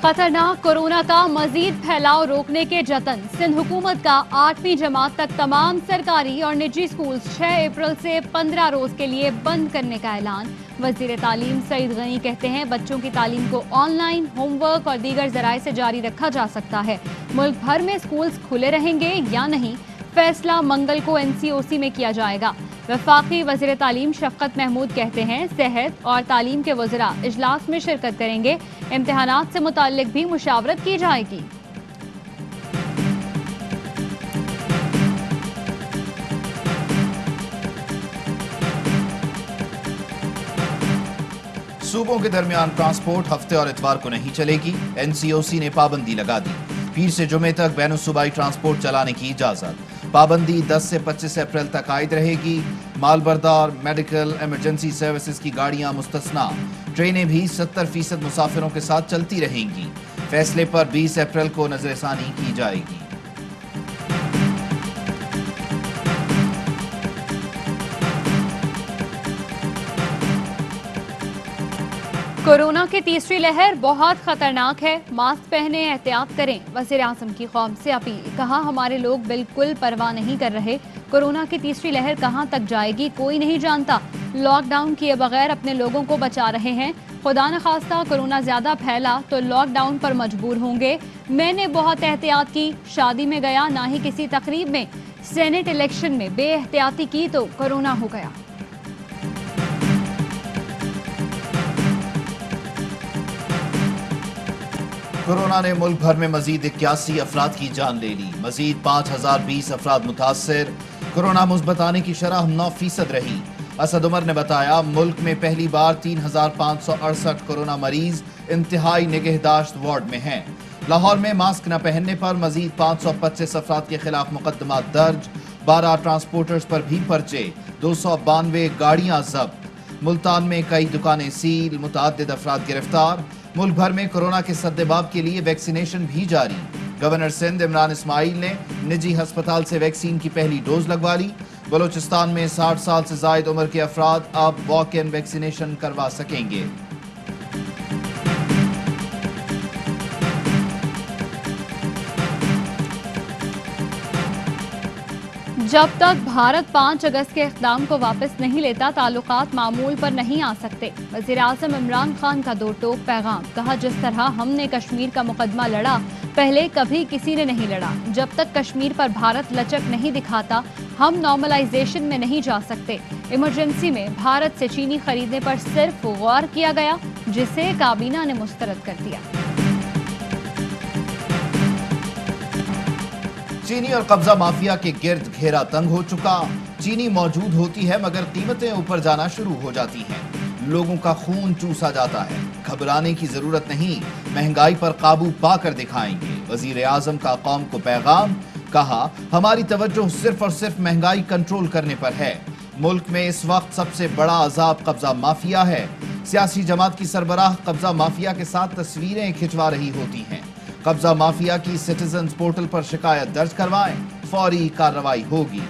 खतरनाक कोरोना का मजीद फैलाव रोकने के जतन। सिंध हुकूमत का 8वीं जमात तक तमाम सरकारी और निजी स्कूल 6 अप्रैल से 15 रोज के लिए बंद करने का ऐलान। वजीर तालीम सईद गनी कहते हैं बच्चों की तालीम को ऑनलाइन, होमवर्क और दीगर जराए से जारी रखा जा सकता है। मुल्क भर में स्कूल्स खुले रहेंगे या नहीं, फैसला मंगल को NCOC में किया जाएगा। वफाकी वज़ीर तालीम शफकत महमूद कहते हैं सेहत और तालीम के वज़रा इजलास में शिरकत करेंगे। इम्तिहानात से मुताल्लिक भी मुशावरत की जाएगी। सूबों के दरमियान ट्रांसपोर्ट हफ्ते और इतवार को नहीं चलेगी। NCOC ने पाबंदी लगा दी। पीर से जुमे तक बैनुल सूबाई ट्रांसपोर्ट चलाने की इजाजत। पाबंदी 10 से 25 अप्रैल तक आयद रहेगी। माल बरदार, मेडिकल, इमरजेंसी सर्विसेज की गाड़ियां मुस्तस्ना। ट्रेनें भी 70% मुसाफिरों के साथ चलती रहेंगी। फैसले पर 20 अप्रैल को नजरसानी की जाएगी। कोरोना की तीसरी लहर बहुत खतरनाक है, मास्क पहने, एहतियात करें। वज़ीर आज़म की कौम से अपील। कहा हमारे लोग बिल्कुल परवाह नहीं कर रहे। कोरोना की तीसरी लहर कहां तक जाएगी कोई नहीं जानता। लॉकडाउन किए बगैर अपने लोगों को बचा रहे हैं। खुदा न खास्ता कोरोना ज्यादा फैला तो लॉकडाउन पर मजबूर होंगे। मैंने बहुत एहतियात की, शादी में गया ना ही किसी तकरीब में। सेनेट इलेक्शन में बेएहतियाती की तो कोरोना हो गया। कोरोना ने मुल्क भर में मजीद 81 अफराद की जान ले ली। मजीद 5020 अफराद मुतासर। कोरोना मुस्बत आने की शरह 9% रही। असद उमर ने बताया मुल्क में पहली बार 3568 कोरोना मरीज इंतहाई निगहदाश्त वार्ड में हैं। लाहौर में मास्क न पहनने पर मजीद 525 अफराद के खिलाफ मुकदमा दर्ज। 12 ट्रांसपोर्टर्स पर भी पर्चे। 292 गाड़ियां जब्त। मुल्तान में कई दुकानें सील। मुतअद्दिद अफराद गिरफ्तार। मुल्क भर में कोरोना के सद्देबाब के लिए वैक्सीनेशन भी जारी। गवर्नर सिंध इमरान इस्माइल ने निजी हस्पताल से वैक्सीन की पहली डोज लगवा ली। बलोचिस्तान में 60 साल से जायद उम्र के अफराद अब वॉक इन वैक्सीनेशन करवा सकेंगे। जब तक भारत 5 अगस्त के इक़दाम को वापस नहीं लेता ताल्लुकात मामूल पर नहीं आ सकते। वज़ीर आज़म इमरान खान का दो टोक पैगाम। कहा जिस तरह हमने कश्मीर का मुकदमा लड़ा पहले कभी किसी ने नहीं लड़ा। जब तक कश्मीर पर भारत लचक नहीं दिखाता हम नॉर्मलाइजेशन में नहीं जा सकते। इमरजेंसी में भारत से चीनी खरीदने पर सिर्फ गौर किया गया जिसे काबीना ने मुस्तरद कर दिया। चीनी और कब्जा माफिया के गिर्द घेरा तंग हो चुका। चीनी मौजूद होती है मगर कीमतें ऊपर जाना शुरू हो जाती हैं। लोगों का खून चूसा जाता है। घबराने की जरूरत नहीं, महंगाई पर काबू पाकर दिखाएंगे। वजीर आजम का कौम को पैगाम। कहा हमारी तवज्जो सिर्फ और सिर्फ महंगाई कंट्रोल करने पर है। मुल्क में इस वक्त सबसे बड़ा अजाब कब्जा माफिया है। सियासी जमात की सरबराह कब्जा माफिया के साथ तस्वीरें खिंचवा रही होती हैं। कब्जा माफिया की सिटीजन्स पोर्टल पर शिकायत दर्ज करवाएं, फौरी कार्रवाई होगी।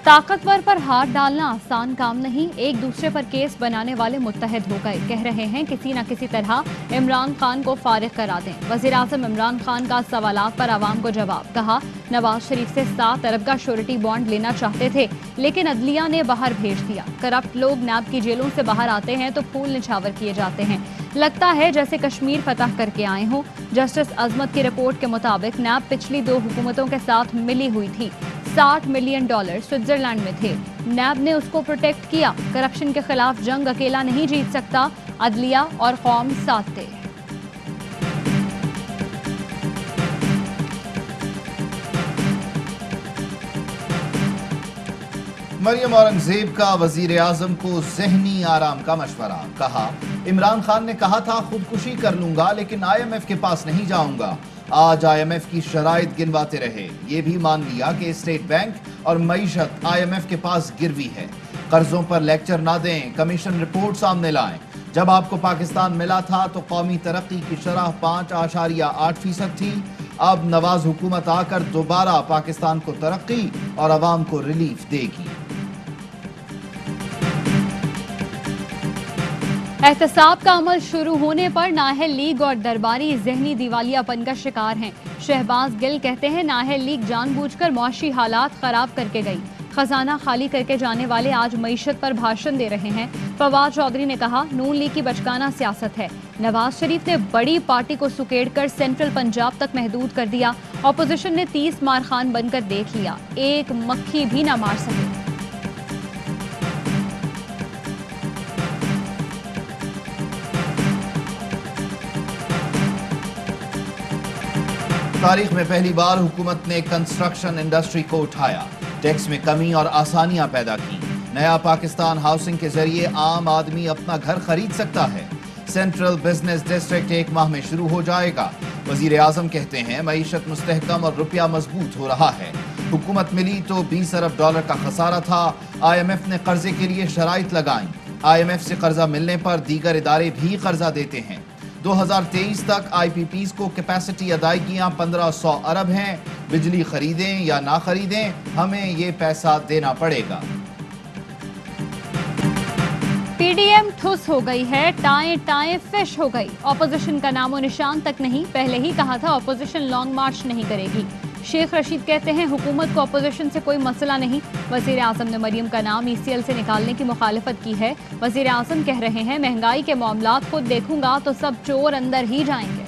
ताकतवर पर हाथ डालना आसान काम नहीं। एक दूसरे पर केस बनाने वाले मुत्तहद हो गए। कह रहे हैं किसी न किसी तरह इमरान खान को फारिग करा दें। वज़ीर आज़म इमरान खान का सवालात पर आवाम को जवाब। कहा नवाज शरीफ से 7 अरब का श्योरिटी बॉन्ड लेना चाहते थे लेकिन अदलिया ने बाहर भेज दिया। करप्ट लोग नैब की जेलों से बाहर आते हैं तो फूल निछावर किए जाते हैं। लगता है जैसे कश्मीर फतह करके आए हों। जस्टिस अजमत की रिपोर्ट के मुताबिक नैब पिछली 2 हुकूमतों के साथ मिली हुई थी। $60 मिलियन स्विट्जरलैंड में थे। नैब ने उसको प्रोटेक्ट किया। करप्शन के खिलाफ जंग अकेला नहीं जीत सकता, अदलिया और कौम साथ थे। मरियम औरंगजेब का वजीर आजम को ज़हनी आराम का मशवरा। कहा इमरान खान ने कहा था खुदकुशी कर लूंगा लेकिन IMF के पास नहीं जाऊंगा। आज IMF की शराइत गिनवाते रहे। ये भी मान लिया कि स्टेट बैंक और मईशत IMF के पास गिरवी है। कर्जों पर लेक्चर ना दें, कमीशन रिपोर्ट सामने लाएं। जब आपको पाकिस्तान मिला था तो कौमी तरक्की की शरह 5.8% थी। अब नवाज हुकूमत आकर दोबारा पाकिस्तान को तरक्की और अवाम को रिलीफ देगी। احتساب کا عمل شروع ہونے پر نااہل لیگ اور درباری ذہنی دیوالیہ پن کا شکار ہیں۔ شہباز گل کہتے ہیں نااہل لیگ جان بوجھ کر معاشی حالات خراب کر کے گئی۔ خزانہ خالی کر کے جانے والے آج معیشت پر بھاشن دے رہے ہیں۔ فواد چودھری نے کہا نون لیگ کی بچکانہ سیاست ہے۔ نواز شریف نے بڑی پارٹی کو سکیڑ کر سینٹرل پنجاب تک محدود کر دیا۔ اپوزیشن نے 30 مارخان بن کر دیکھ لیا، ایک مکھی بھی نہ مار سکے۔ تاریخ میں پہلی بار حکومت نے کنسٹرکشن انڈسٹری کو اٹھایا، ٹیکس میں کمی اور آسانیاں پیدا کی۔ نیا پاکستان ہاؤسنگ کے ذریعے عام آدمی اپنا گھر خرید سکتا ہے۔ سینٹرل بزنس ڈسٹرکٹ 1 ماہ میں شروع ہو جائے گا۔ وزیر اعظم کہتے ہیں معیشت مستحکم اور روپیہ مضبوط ہو رہا ہے۔ حکومت ملی تو $20 ارب کا خسارہ تھا۔ IMF نے قرضے کے لیے شرائط لگائیں۔ IMF سے قرضہ ملنے پر دیگر ادارے بھی قرضہ دیتے ہیں۔ 2023 تک IPPs کو کیپیسٹی ادائیگیاں 1500 ارب ہیں۔ بجلی خریدیں یا نہ خریدیں ہمیں یہ پیسہ دینا پڑے گا۔ PDM ٹھس ہو گئی ہے، ٹائیں ٹائیں فش ہو گئی۔ اپوزیشن کا نام و نشان تک نہیں، پہلے ہی کہا تھا اپوزیشن لانگ مارچ نہیں کرے گی۔ شیخ رشید کہتے ہیں حکومت کو اپوزیشن سے کوئی مسئلہ نہیں۔ وزیر اعظم نے مریم کا نام ECL سے نکالنے کی مخالفت کی ہے۔ وزیر اعظم کہہ رہے ہیں مہنگائی کے معاملات خود دیکھوں گا تو سب چور اندر ہی جائیں گے۔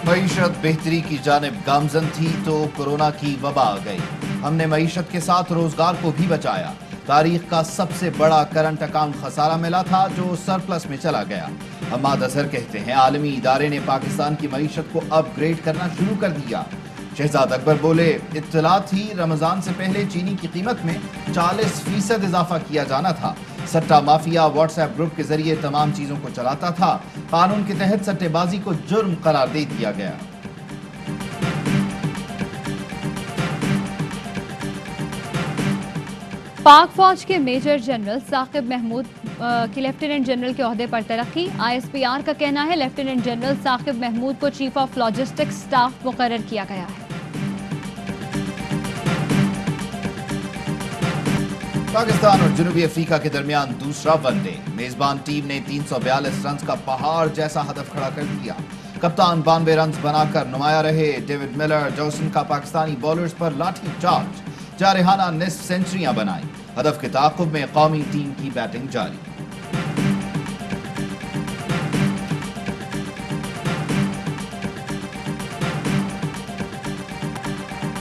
معیشت بہتری کی جانب گامزن تھی تو کورونا کی وبا آ گئی۔ ہم نے معیشت کے ساتھ روزگار کو بھی بچایا۔ تاریخ کا سب سے بڑا کرنٹ اکاؤنٹ خسارہ ملا تھا جو سرپلس میں چلا گیا۔ حماد اظہر کہتے ہیں عالمی ادارے نے پاکستان کی معیشت کو اپ گریڈ کرنا شروع کر دیا۔ شہزاد اکبر بولے اطلاع تھی رمضان سے پہلے چینی کی قیمت میں 40% اضافہ کیا جانا تھا۔ سٹہ مافیا واٹس ایپ گروپ کے ذریعے تمام چیزوں کو چلاتا تھا۔ قانون کے تحت سٹے بازی کو جرم قرار دے دیا گیا۔ پاک فوج کے میجر جنرل ثاقب محمود کی لیفٹیننٹ جنرل کے عہدے پر ترقی۔ ISPR کا کہنا ہے لیفٹیننٹ جنرل ثاقب محمود کو چیف آف لاجسٹکس سٹاف مقرر کیا گیا ہے۔ پاکستان اور جنوبی افریقہ کے درمیان دوسرا ون ڈے۔ میزبان ٹیم نے 342 رنز کا پہاڑ جیسا ہدف کھڑا کر دیا۔ کپتان 92 رنز بنا کر نمایاں رہے۔ ڈیوڈ ملر جوسن کا پاکستانی بولرز پر لاٹھی چارج، جارحانہ نصف سینچریاں بنائی۔ ہدف کے تعاقب میں قومی ٹیم کی بیٹنگ جاری۔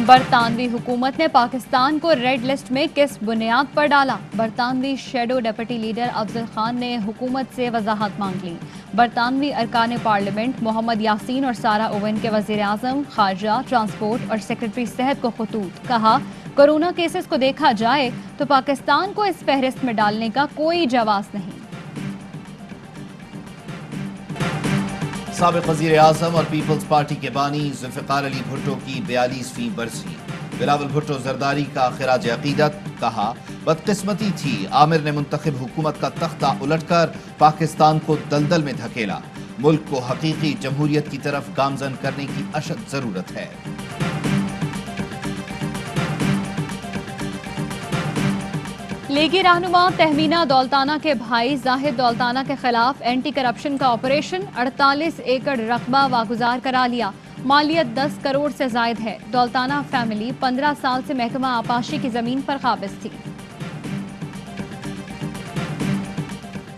برطانوی حکومت نے پاکستان کو ریڈ لسٹ میں کس بنیاد پر ڈالا؟ برطانوی شیڈو ڈپٹی لیڈر افضل خان نے حکومت سے وضاحت مانگ لی۔ برطانوی ارکان پارلیمنٹ محمد یاسین اور سارہ اوین کے وزیر اعظم، خارجہ، ٹرانسپورٹ اور سیکرٹری صحت کو خطوط، کہا کورونا کیسز کو دیکھا جائے تو پاکستان کو اس فہرست میں ڈالنے کا کوئی جواز نہیں۔ سابق وزیر اعظم اور پیپلز پارٹی کے بانی ذوالفقار علی بھٹو کی 42ویں برسی۔ بلاول بھٹو زرداری کا خراج عقیدت، کہا بدقسمتی تھی عامر نے منتخب حکومت کا تختہ الٹ کر پاکستان کو دلدل میں دھکیلا۔ ملک کو حقیقی جمہوریت کی طرف گامزن کرنے کی اشد ضرورت ہے۔ لیگی رہنما تہمینہ دولتانہ کے بھائی زاہد دولتانہ کے خلاف اینٹی کرپشن کا آپریشن، 48 ایکڑ رقبہ واگزار کرا لیا۔ مالیت 10 کروڑ سے زائد ہے۔ دولتانہ فیملی 15 سال سے محکمہ آبپاشی کی زمین پر قابض تھی۔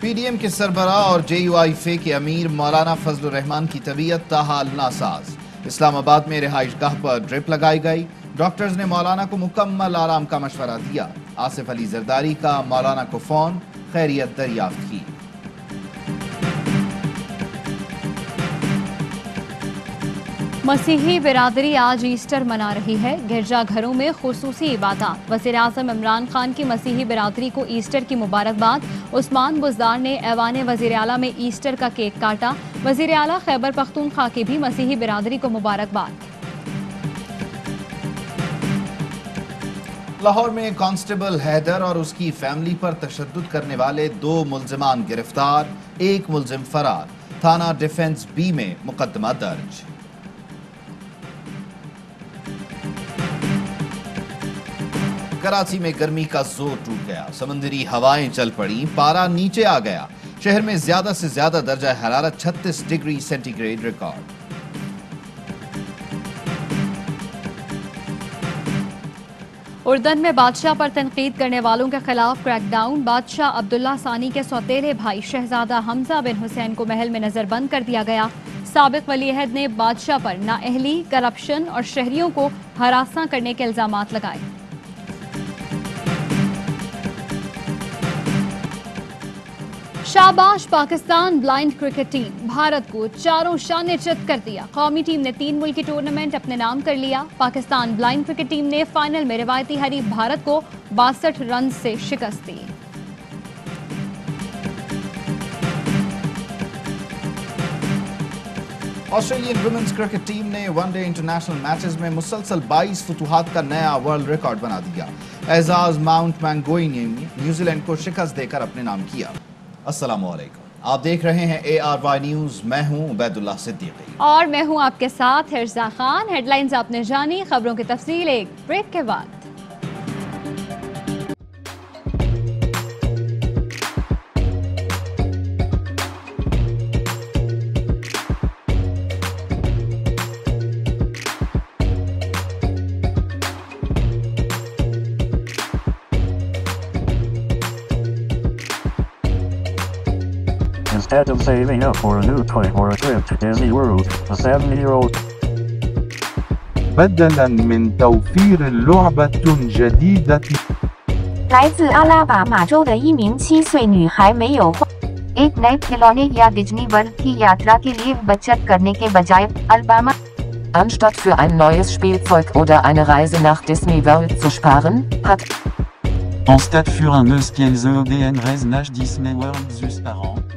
PDM کے سربراہ اور JUIFA کے امیر مولانا فضل الرحمان کی طبیعت تاحال ناساز۔ اسلام آباد میں رہائش گاہ پر ڈرپ لگائی گئی۔ ڈاکٹرز نے مولانا کو مکمل آرام کا مشورہ دیا۔ آصف علی زرداری کا مولانا کو فون، خیریت دریافت کی۔ مسیحی برادری آج ایسٹر منا رہی ہے۔ گرجا گھروں میں خصوصی عبادات۔ وزیر اعظم عمران خان کی مسیحی برادری کو ایسٹر کی مبارکباد۔ عثمان بزدار نے ایوان وزیر اعلیٰ میں ایسٹر کا کیک کاٹا۔ وزیر اعلیٰ خیبر پختونخوا کی بھی مسیحی برادری کو مبارکباد۔ لاہور میں کانسٹیبل حیدر اور اس کی فیملی پر تشدد کرنے والے 2 ملزمان گرفتار، 1 ملزم فرار۔ تھانہ ڈیفنس B میں مقدمہ درج۔ कराची में गर्मी का जोर टूट गया, समंदरी हवाएं चल पड़ी, पारा नीचे आ गया। शहर में ज्यादा से ज्यादा दर्जा हरारत 36 डिग्री सेंटीग्रेड रिकॉर्ड। उर्दन में बादशाह पर तनकीद करने वालों के खिलाफ क्रैकडाउन। बादशाह अब्दुल्ला सानी के सौतेले भाई शहजादा हमजा बिन हुसैन को महल में नजरबंद कर दिया गया। साबिक वली-ए-अहद ने बादशाह पर नाअहली, करप्शन और शहरियों को हरासा करने के इल्जामात लगाए। शाबाश Pakistan blind cricket team, Bharat को चारों शाने चित कर दिया। कौमी टीम ने 3 मुल्की टूर्नामेंट अपने नाम कर लिया। पाकिस्तान ब्लाइंड क्रिकेट टीम ने फाइनल में रिवायती हरीफ भारत को 62 रन से शिकस्त दी। ऑस्ट्रेलियन वुमेन्स क्रिकेट टीम ने वनडे इंटरनेशनल मैचेस में मुसलसल 22 फुतुहात का नया वर्ल्ड रिकॉर्ड बना दिया। एजाज माउंट मैंगोई ने न्यूजीलैंड को शिकस्त देकर अपने नाम किया। अस्सलामुअलैकुम, आप देख रहे हैं ARY न्यूज। मैं हूं उबैदुल्लाह सिद्दीकी और मैं हूं आपके साथ हिर्जा खान। हेडलाइंस आपने जानी, खबरों की तफसील एक ब्रेक के बाद। Instead of saving up for a new toy or a trip to Disney World, a 7-year-old بدلاً من توفير لعبة جديدة 来自阿拉巴马州的一名7岁女孩没有花 एक नए खिलौने या डिज्नी वर्ल्ड की यात्रा के लिए बचत करने के बजाय Alabama Anstatt für ein neues Spielzeug oder eine Reise nach Disney World zu sparen, hat Anstatt für un espiel EDN Reise nach Disney World zu sparen.